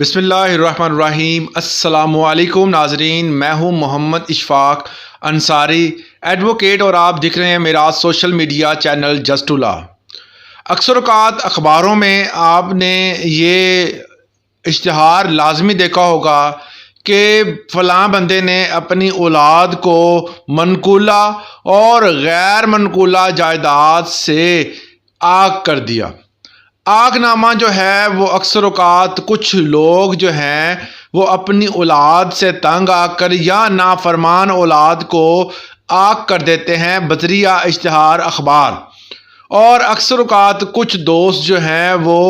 بسم اللہ الرحمن الرحیم۔ السلام علیکم ناظرین، میں ہوں محمد اشفاق انصاری ایڈوکیٹ، اور آپ دیکھ رہے ہیں میرا social media channel just to لا۔ اکثر اوقات اخباروں میں آپ نے یہ اشتہار لازمی دیکھا ہوگا کہ فلاں بندے نے اپنی اولاد کو منقولہ اور غیر منقولہ جائیداد سے آگ کر دیا۔ آگ نامہ جو ہے وہ اکثر اوقات کچھ لوگ جو ہیں وہ اپنی اولاد سے تنگ آ کر یا نافرمان اولاد کو آگ کر دیتے ہیں بذریعہ اشتہار اخبار، اور اکثر اوقات کچھ دوست جو ہیں وہ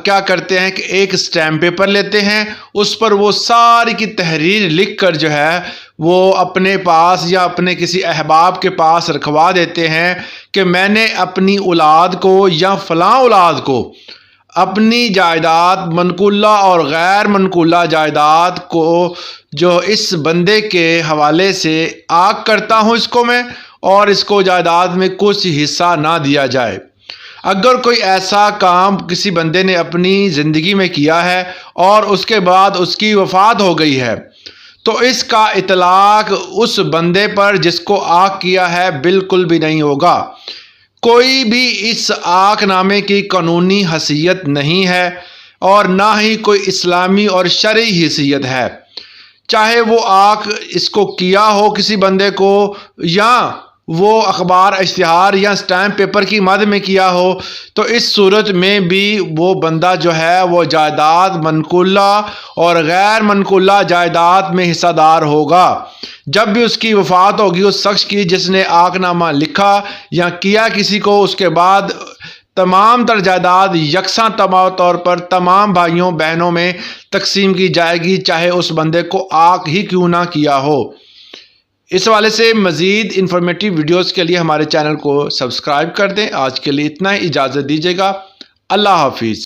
کیا کرتے ہیں کہ ایک اسٹیمپ پیپر لیتے ہیں، اس پر وہ ساری کی تحریر لکھ کر جو ہے وہ اپنے پاس یا اپنے کسی احباب کے پاس رکھوا دیتے ہیں کہ میں نے اپنی اولاد کو یا فلاں اولاد کو اپنی جائیداد منقولہ اور غیر منقولہ جائیداد کو جو اس بندے کے حوالے سے آگ کرتا ہوں اس کو میں، اور اس کو جائیداد میں کچھ حصہ نہ دیا جائے۔ اگر کوئی ایسا کام کسی بندے نے اپنی زندگی میں کیا ہے اور اس کے بعد اس کی وفات ہو گئی ہے، تو اس کا اطلاق اس بندے پر جس کو آگ کیا ہے بالکل بھی نہیں ہوگا۔ کوئی بھی اس آگ نامے کی قانونی حیثیت نہیں ہے اور نہ ہی کوئی اسلامی اور شرعی حیثیت ہے۔ چاہے وہ آگ اس کو کیا ہو کسی بندے کو، یا وہ اخبار اشتہار یا اسٹیمپ پیپر کی مد میں کیا ہو، تو اس صورت میں بھی وہ بندہ جو ہے وہ جائیداد منقولہ اور غیر منقولہ جائیداد میں حصہ دار ہوگا۔ جب بھی اس کی وفات ہوگی اس شخص کی جس نے آگ نامہ لکھا یا کیا کسی کو، اس کے بعد تمام تر جائیداد یکساں طور پر تمام بھائیوں بہنوں میں تقسیم کی جائے گی، چاہے اس بندے کو آگ ہی کیوں نہ کیا ہو۔ اس حوالے سے مزید انفارمیٹیو ویڈیوز کے لیے ہمارے چینل کو سبسکرائب کر دیں۔ آج کے لیے اتنا ہی، اجازت دیجیے گا۔ اللہ حافظ۔